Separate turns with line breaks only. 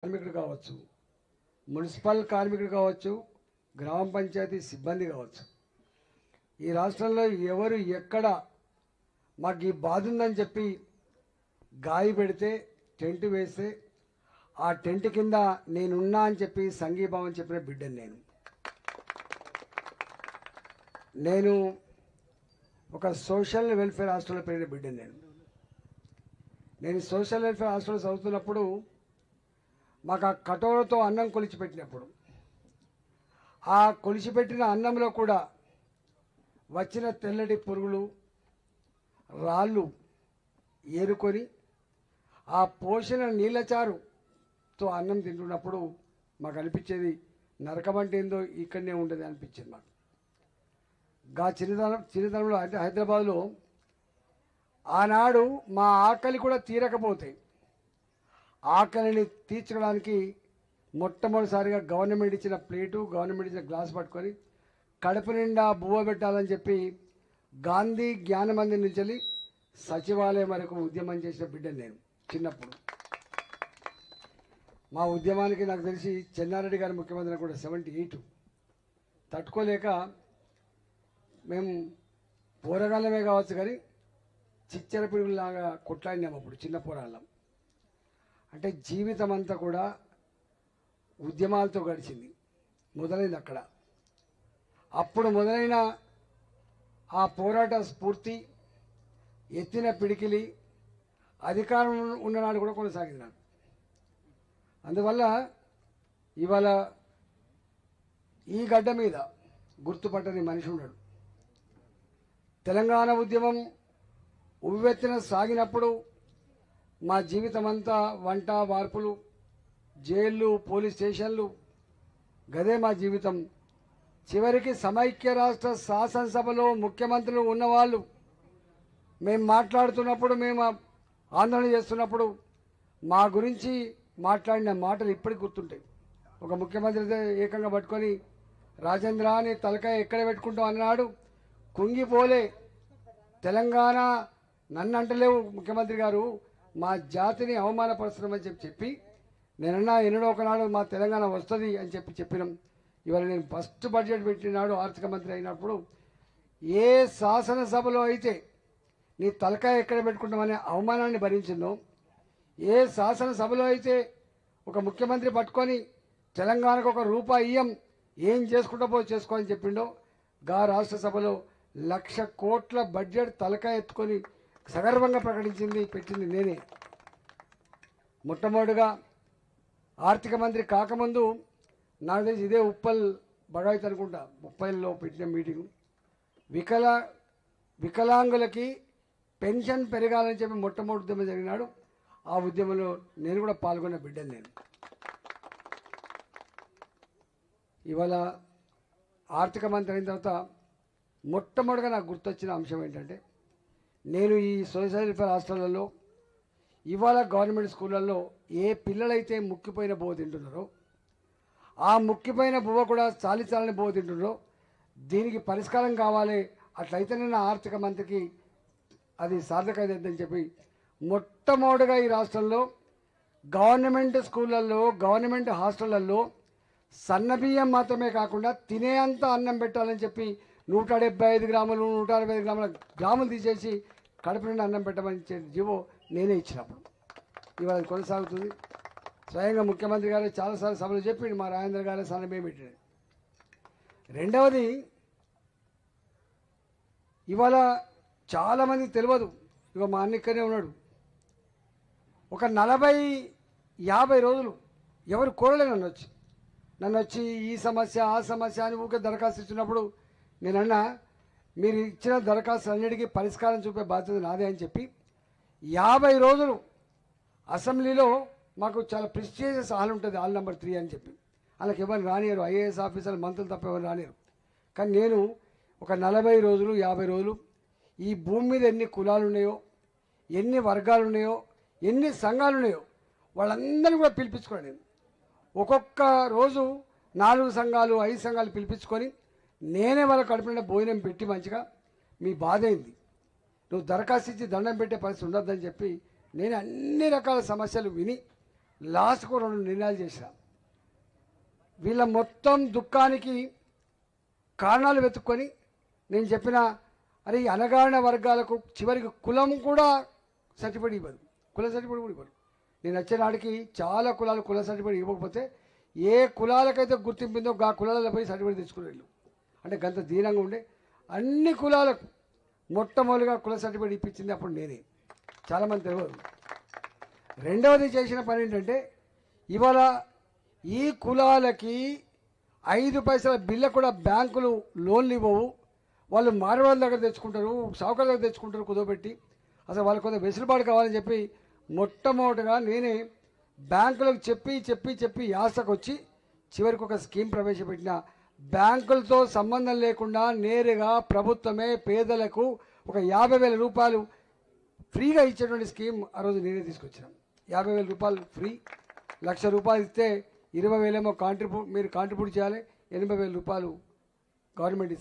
కార్మికుడు కావచ్చు, మున్సిపల్ కార్మికుడు కావచ్చు, గ్రామ పంచాయతీ సిబ్బంది కావచ్చు, ఈ రాష్ట్రంలో ఎవరు ఎక్కడ మాకు ఈ బాధ ఉందని చెప్పి గాయ పెడితే టెంట్ వేస్తే ఆ టెంట్ కింద నేనున్నా అని చెప్పి సంఘీభావం చెప్పిన బిడ్డను నేను ఒక సోషల్ వెల్ఫేర్ హాస్టల్లో పెరిగిన బిడ్డను నేను సోషల్ వెల్ఫేర్ హాస్టల్లో చదువుతున్నప్పుడు మాకు ఆ కటోరతో అన్నం కొలిచిపెట్టినప్పుడు ఆ కొలిచిపెట్టిన అన్నంలో కూడా వచ్చిన తెల్లటి పురుగులు రాళ్ళు ఏరుకొని ఆ పోషణ నీళ్ళచారుతో అన్నం తింటున్నప్పుడు మాకు అనిపించేది నరకం అంటే ఏందో ఇక్కడనే ఉండదు అనిపించింది మాకు. చిన్నతనంలో అంటే హైదరాబాద్లో ఆనాడు మా ఆకలి కూడా తీరకపోతే ఆకలిని తీర్చడానికి మొట్టమొదటిసారిగా గవర్నమెంట్ ఇచ్చిన ప్లేటు, గవర్నమెంట్ ఇచ్చిన గ్లాస్ పట్టుకొని కడుపు నిండా బువ్వ పెట్టాలని చెప్పి గాంధీ జ్ఞాన మందిర్ నుంచి సచివాలయం వరకు ఉద్యమం చేసిన బిడ్డను నేను చిన్నప్పుడు. మా ఉద్యమానికి నాకు తెలిసి చెన్నారెడ్డి గారి ముఖ్యమంత్రి కూడా 78 తట్టుకోలేక మేము పోరగాళ్ళమే కావచ్చు కానీ చిచ్చర పిడుగులాగా కొట్లాడినాము అప్పుడు చిన్న పోరాళ్ళం. అంటే జీవితం అంతా కూడా ఉద్యమాలతో గడిచింది. మొదలైంది అక్కడ. అప్పుడు మొదలైన ఆ పోరాట స్ఫూర్తి, ఎత్తిన పిడికిలి అధికారం ఉన్ననాడు కూడా కొనసాగింది నాకు. అందువల్ల ఇవాళ ఈ గడ్డ మీద గుర్తుపట్టని మనిషి ఉన్నాడు. తెలంగాణ ఉద్యమం ఉవ్వెత్తిన సాగినప్పుడు మా జీవితం అంతా వంట వార్పులు, జైళ్ళు, పోలీస్ స్టేషన్లు, గదే మా జీవితం. చివరికి సమైక్య రాష్ట్ర శాసనసభలో ముఖ్యమంత్రులు ఉన్నవాళ్ళు మేము మాట్లాడుతున్నప్పుడు, మేము ఆందోళన చేస్తున్నప్పుడు మా గురించి మాట్లాడిన మాటలు ఇప్పటికి గుర్తుంటాయి. ఒక ముఖ్యమంత్రి ఏకంగా పట్టుకొని రాజేంద్ర అని తలకాయ ఎక్కడ పెట్టుకుంటాం అన్నాడు. కుంగిపోలే తెలంగాణ నన్ను అంటలేవు ముఖ్యమంత్రి గారు, మా జాతిని అవమానపరుస్తున్నామని చెప్పి నేనన్నా ఎన్నడో ఒకనాడు మా తెలంగాణ వస్తుంది అని చెప్పినాం. ఇవాళ నేను ఫస్ట్ బడ్జెట్ పెట్టినాడు ఆర్థిక మంత్రి అయినప్పుడు ఏ శాసనసభలో అయితే నీ తలకాయ ఎక్కడ పెట్టుకుంటామనే అవమానాన్ని భరించిందో, ఏ శాసనసభలో అయితే ఒక ముఖ్యమంత్రి పట్టుకొని తెలంగాణకు ₹1 ఇయ్యం, ఏం చేసుకుంటా పో చేసుకోని చెప్పిండో, గా రాష్ట్ర సభలో 1,00,000 కోట్ల బడ్జెట్ తలకాయ ఎత్తుకొని సగర్వంగా ప్రకటించింది, పెట్టింది నేనే. మొట్టమొదటిగా ఆర్థిక మంత్రి కాకముందు నాకు తెలిసి ఇదే ఉప్పల్ బడాయిత్ అనుకుంటా 30లో పెట్టిన మీటింగు. వికలాంగులకి పెన్షన్ పెరగాలని చెప్పి మొట్టమొదటి ఉద్యమం జరిగినాడు. ఆ ఉద్యమంలో నేను కూడా పాల్గొన్న బిడ్డను నేను. ఇవాళ ఆర్థిక మంత్రి అయిన తర్వాత మొట్టమొదటిగా నాకు గుర్తొచ్చిన అంశం ఏంటంటే, నేను ఈ సోషల్ వెల్ఫేర్ హాస్టళ్లలో ఇవాళ గవర్నమెంట్ స్కూళ్ళల్లో ఏ పిల్లలైతే ముక్కిపోయిన బువ్వ తింటున్నారో, ఆ ముక్కిపోయిన బువ్వ కూడా చాలని బువ్వ తింటున్నారో, దీనికి పరిష్కారం కావాలి, అట్లయితే నేను ఆర్థిక మంత్రికి అది సార్థకమైందని చెప్పి మొట్టమొదటిగా ఈ రాష్ట్రంలో గవర్నమెంట్ స్కూళ్ళల్లో, గవర్నమెంట్ హాస్టళ్లలో సన్నబియ్యం మాత్రమే కాకుండా తినే అంత అన్నం పెట్టాలని చెప్పి 175 గ్రాములు 165 గ్రాములు తీసేసి కడుపు నిండా అన్నం పెట్టమని జీవో నేనే ఇచ్చినప్పుడు ఇవాళ కొనసాగుతుంది. స్వయంగా ముఖ్యమంత్రి గారు చాలాసార్లు సభలు చెప్పిండు, మా రాజేంద్ర గారు సన్నబియ్యం పెట్టాడు. రెండవది, ఇవాళ చాలామందికి తెలియదు, ఇక మా అన్న ఇక్కడనే ఉన్నాడు, ఒక 40-50 రోజులు ఎవరు కోరలే నన్ను వచ్చి ఈ సమస్య ఆ సమస్య అని ఊరికే దరఖాస్తు ఇచ్చినప్పుడు నేనన్నా, మీరు ఇచ్చిన దరఖాస్తు అన్నిటికీ పరిష్కారం చూపే బాధ్యత నాదే అని చెప్పి 50 రోజులు అసెంబ్లీలో మాకు చాలా ప్రెస్టీజియస్ హాల్ ఉంటుంది, హాల్ నెంబర్ 3 అని చెప్పి, వాళ్ళకి ఎవరు రానియరు, ఐఏఎస్ ఆఫీసర్లు మంత్రులు తప్ప ఎవరు రానియరు. కానీ నేను ఒక 40 రోజులు 50 రోజులు ఈ భూమి మీద ఎన్ని కులాలు ఉన్నాయో, ఎన్ని వర్గాలు ఉన్నాయో, ఎన్ని సంఘాలు ఉన్నాయో వాళ్ళందరినీ కూడా పిలిపించుకోండి. నేను ఒక్కొక్క రోజు 4 సంఘాలు 5 సంఘాలు పిలిపించుకొని నేనే వాళ్ళ కడుపున భోజనం పెట్టి మంచిగా మీ బాధ అయింది, నువ్వు దరఖాస్తు ఇచ్చి దండం పెట్టే పరిస్థితి ఉండొద్దని చెప్పి నేను అన్ని రకాల సమస్యలు విని లాస్ట్కు 2 నిర్ణయాలు చేసిన. వీళ్ళ మొత్తం దుఃఖానికి కారణాలు వెతుక్కొని నేను చెప్పిన, అరే ఈ అణగారిన వర్గాలకు చివరికి కులం కూడా సర్టిఫికేట్ ఇవ్వదు, కుల సర్టిఫికేట్ కూడా ఇవ్వరు. నేను వచ్చే నాటికి చాలా కులాలు కుల సర్టిఫికేట్ ఇవ్వకపోతే ఏ కులాలకైతే గుర్తింపిందో ఆ కులాలలో పోయి సర్టిఫికేట్ తెచ్చుకునేళ్ళు. అంటే గంత దీనంగా ఉండే అన్ని కులాలకు మొట్టమొదటిగా కుల సర్టిఫికేట్ ఇప్పించింది అప్పుడు నేనే, చాలామంది తెలియదు. రెండవది చేసిన పని ఏంటంటే, ఇవాళ ఈ కులాలకి 5 పైసల బిల్ల కూడా బ్యాంకులు లోన్లు ఇవ్వవు. వాళ్ళు మారవాళ్ళ దగ్గర తెచ్చుకుంటారు, సావుకారు దగ్గర తెచ్చుకుంటారు కుదోబెట్టి. అసలు వాళ్ళకి కొంత వెసులుబాటు కావాలని చెప్పి మొట్టమొదటిగా నేనే బ్యాంకులకు చెప్పి చెప్పి చెప్పి యాసకు వచ్చి చివరికి ఒక స్కీమ్ ప్రవేశపెట్టిన. బ్యాంకులతో సంబంధం లేకుండా నేరుగా ప్రభుత్వమే పేదలకు ఒక 50,000 రూపాయలు ఫ్రీగా ఇచ్చేటువంటి స్కీమ్ ఆ రోజు నేనే తీసుకొచ్చాను. 50,000 రూపాయలు ఫ్రీ, 1,00,000 రూపాయలు ఇస్తే 20,000 ఏమో మీరు కాంట్రిబ్యూట్ చేయాలి, 80,000 రూపాయలు గవర్నమెంట్